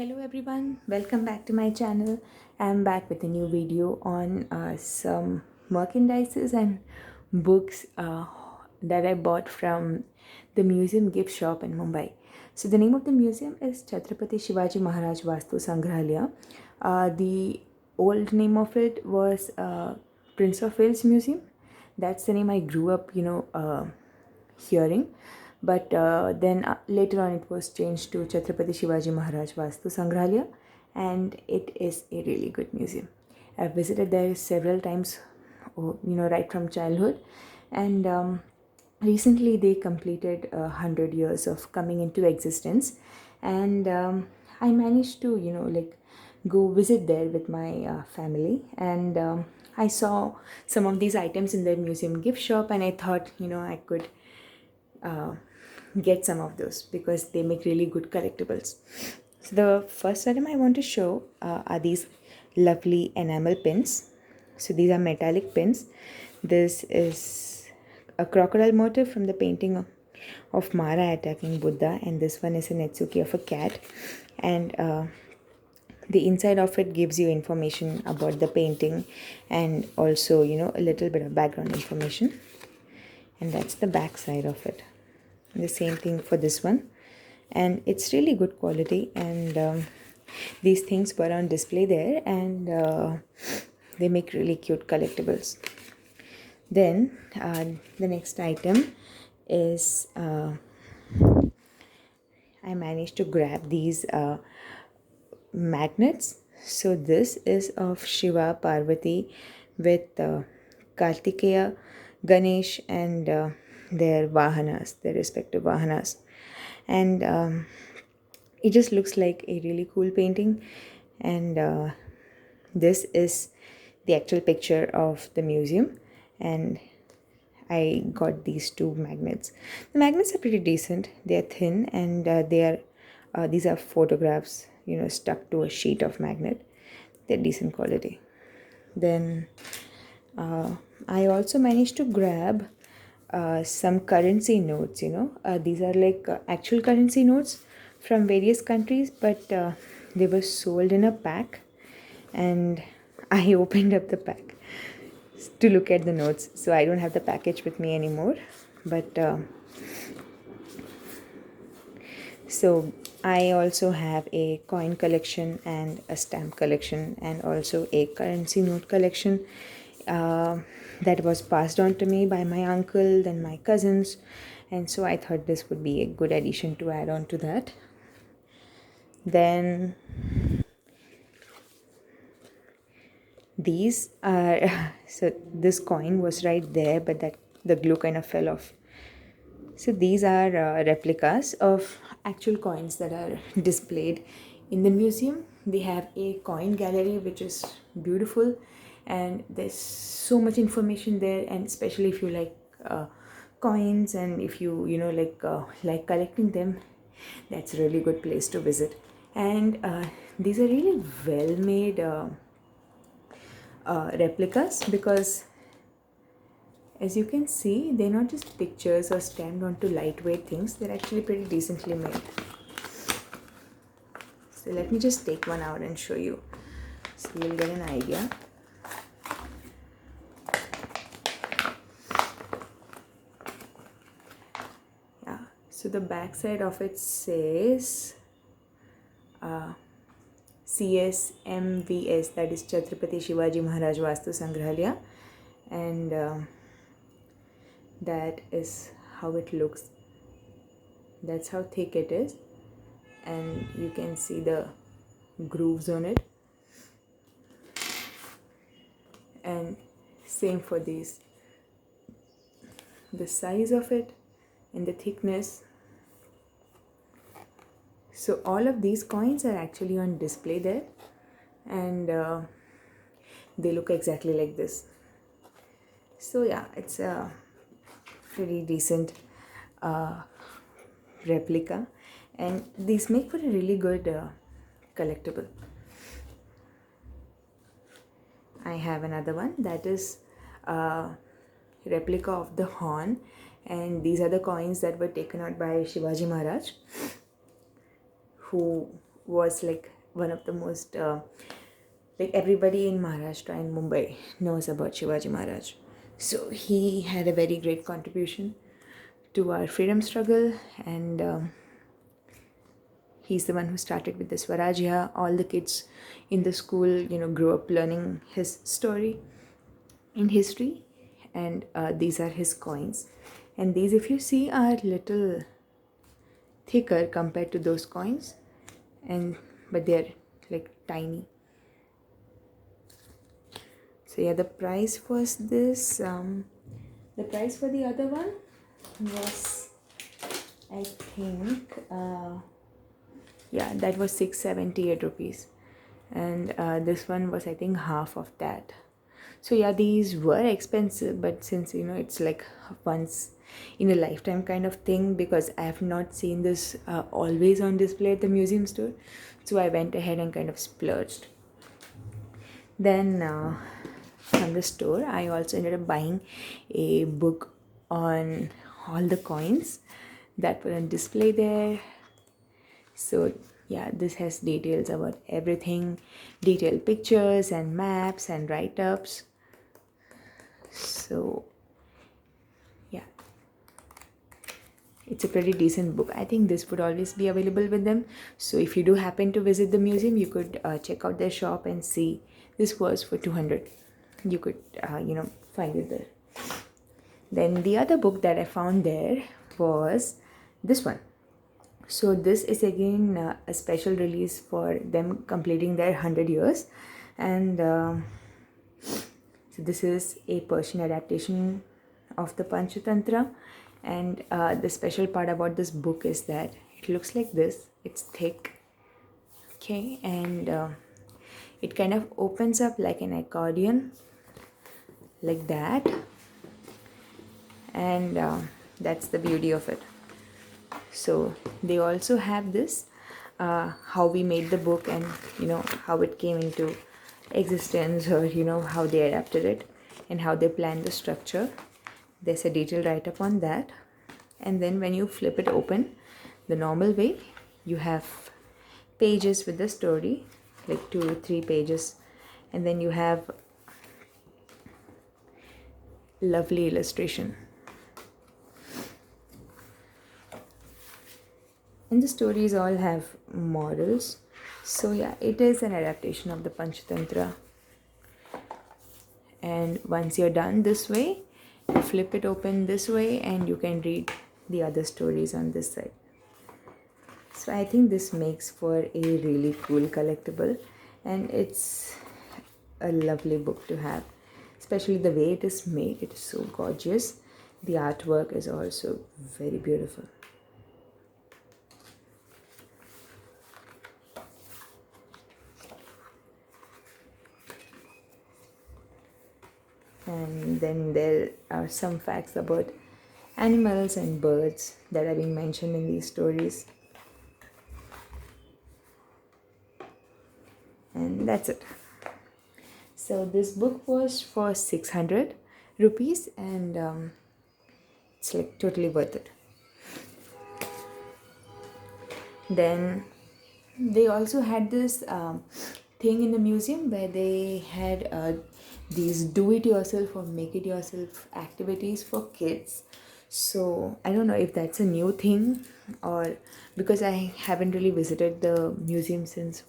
Hello everyone, welcome back to my channel. I'm back with a new video on some merchandises and books that I bought from the Museum Gift Shop in Mumbai. So the name of the museum is Chhatrapati Shivaji Maharaj Vastu Sangrahalaya. The old name of it was Prince of Wales Museum. That's the name I grew up, hearing. But then later on it was changed to Chhatrapati Shivaji Maharaj Vastu Sangrahalaya, and it is a really good museum. I've visited there several times, right from childhood, and recently they completed 100 years of coming into existence, and I managed to go visit there with my family, and I saw some of these items in their museum gift shop, and I thought I could get some of those because they make really good collectibles. So the first item I want to show are these lovely enamel pins. So these are metallic pins. This is a crocodile motif from the painting of Mara attacking Buddha, and this one is a Netsuki of a cat, and the inside of it gives you information about the painting and also a little bit of background information, and that's the back side of it. The same thing for this one, and it's really good quality, and these things were on display there, and they make really cute collectibles. Then the next item is I managed to grab these magnets. So this is of Shiva, Parvati with Kartikeya, Ganesh, and their vahanas, their respective vahanas, and it just looks like a really cool painting, and this is the actual picture of the museum, and I got these two magnets. The magnets are pretty decent. They are thin, and these are photographs stuck to a sheet of magnet. They're decent quality. Then I also managed to grab some currency notes. These are like actual currency notes from various countries, but they were sold in a pack, and I opened up the pack to look at the notes. So I don't have the package with me anymore, but so I also have a coin collection and a stamp collection and also a currency note collection that was passed on to me by my uncle, then my cousins, and so I thought this would be a good addition to add on to that. Then these are so this coin was right there, but that the glue kind of fell off. So these are replicas of actual coins that are displayed in the museum. They have a coin gallery which is beautiful, and there's so much information there, and especially if you like coins, and if you like collecting them, that's a really good place to visit. And these are really well made replicas, because as you can see, they're not just pictures or stamped onto lightweight things, they're actually pretty decently made. So let me just take one out and show you, so you'll get an idea. Yeah, so the back side of it says CSMVS, that is Chhatrapati Shivaji Maharaj Vastu Sangrahalaya, and that is how it looks. That's how thick it is, and you can see the grooves on it, and same for these, the size of it and the thickness. So all of these coins are actually on display there, and they look exactly like this. So yeah, it's a pretty decent replica, and these make for a really good collectible. I have another one that is a replica of the horn, and these are the coins that were taken out by Shivaji Maharaj, who was like one of the most like everybody in Maharashtra and Mumbai knows about Shivaji Maharaj. So he had a very great contribution to our freedom struggle, and he's the one who started with the Swarajya. All the kids in the school, grew up learning his story in history, and these are his coins. And these, if you see, are little thicker compared to those coins, and but they're like tiny. So yeah, the price was this. The price for the other one was, I think, yeah, that was 678 rupees, and this one was, I think, half of that. So yeah, these were expensive, but since it's like once in a lifetime kind of thing, because I have not seen this always on display at the museum store, so I went ahead and kind of splurged. Then from the store, I also ended up buying a book on all the coins that were on display there. So yeah, this has details about everything, detailed pictures and maps and write-ups. So yeah, it's a pretty decent book. I think this would always be available with them. So if you do happen to visit the museum, you could check out their shop and see. This was for 200. You could find it there. Then the other book that I found there was this one. So this is again a special release for them completing their 100 years, and so this is a Persian adaptation of the Panchatantra. And the special part about this book is that it looks like this. It's thick, okay, and it kind of opens up like an accordion, like that, and that's the beauty of it. So they also have this how we made the book, and how it came into existence, or how they adapted it and how they planned the structure. There's a detailed write-up on that. And then when you flip it open the normal way, you have pages with the story, like 2 or 3 pages, and then you have lovely illustration. And the stories all have morals. So yeah, it is an adaptation of the Panchatantra. And once you're done this way, you flip it open this way and you can read the other stories on this side. So I think this makes for a really cool collectible, and it's a lovely book to have, especially the way it is made. It is so gorgeous. The artwork is also very beautiful. And then there are some facts about animals and birds that are being mentioned in these stories. And that's it. So this book was for 600 rupees, and it's like totally worth it. Then they also had this thing in the museum where they had these do-it-yourself or make-it-yourself activities for kids. So I don't know if that's a new thing, or because I haven't really visited the museum since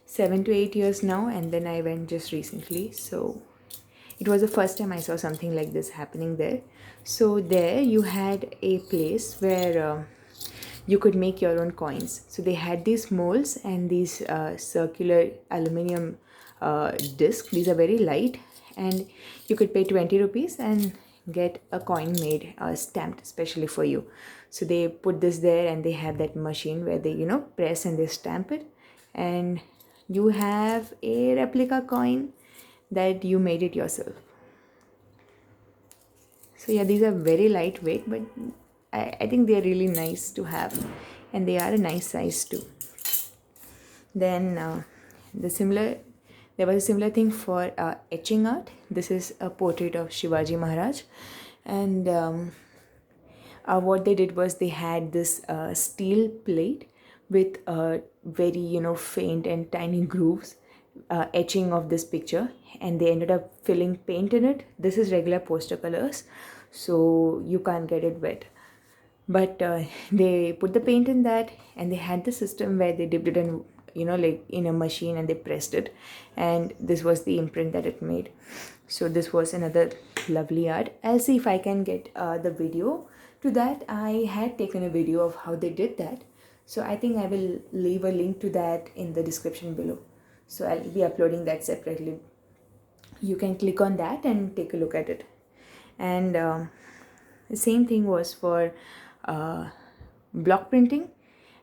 7 to 8 years now, and then I went just recently. So it was the first time I saw something like this happening there. So there you had a place where you could make your own coins. So they had these molds and these circular aluminum discs. These are very light, and you could pay 20 rupees and get a coin made, stamped especially for you. So they put this there, and they have that machine where they press and they stamp it, and you have a replica coin that you made it yourself. So yeah, these are very lightweight, but I think they are really nice to have, and they are a nice size too. Then there was a similar thing for etching art. This is a portrait of Shivaji Maharaj, and what they did was they had this steel plate with very, faint and tiny grooves, etching of this picture, and they ended up filling paint in it. This is regular poster colors, so you can't get it wet. But they put the paint in that, and they had the system where they dipped it in, like in a machine, and they pressed it, and this was the imprint that it made. So this was another lovely art. I'll see if I can get the video to that. I had taken a video of how they did that, so I think I will leave a link to that in the description below. So I'll be uploading that separately. You can click on that and take a look at it. And the same thing was for block printing,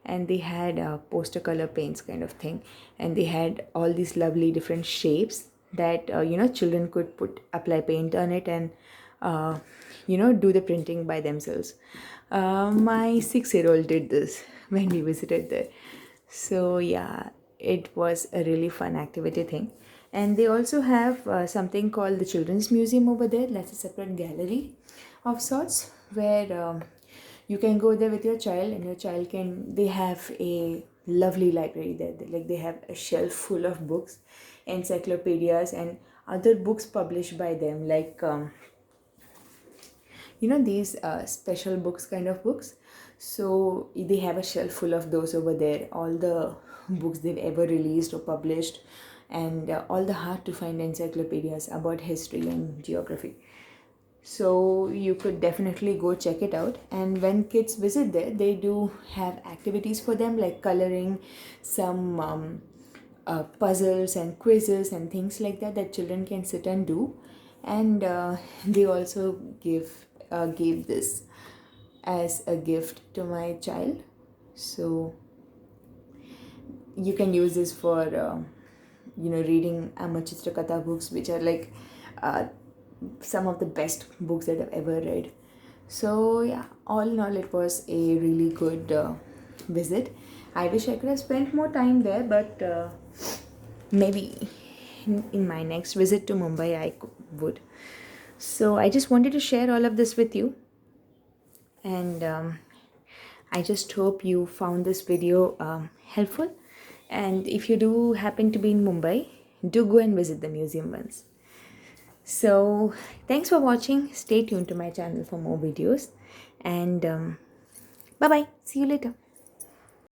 and they had poster color paints kind of thing, and they had all these lovely different shapes that children could apply paint on it, and do the printing by themselves. My 6-year-old did this when we visited there. So yeah, it was a really fun activity thing. And they also have something called the Children's Museum over there. That's a separate gallery of sorts, where you can go there with your child, and your child can, they have a lovely library there. They have a shelf full of books, encyclopedias, and other books published by them, like these special books kind of books. So they have a shelf full of those over there, all the books they've ever released or published, and all the hard to find encyclopedias about history and geography. So you could definitely go check it out. And when kids visit there, they do have activities for them, like coloring, some puzzles and quizzes and things like that, that children can sit and do. And they also gave this as a gift to my child. So you can use this for reading Amachitra Katha books, which are like some of the best books that I've ever read. So yeah, all in all, it was a really good visit. I wish I could have spent more time there, but maybe in my next visit to Mumbai I would. So I just wanted to share all of this with you, and I just hope you found this video helpful. And if you do happen to be in Mumbai, do go and visit the museum once. So thanks for watching. Stay tuned to my channel for more videos, and bye bye. See you later.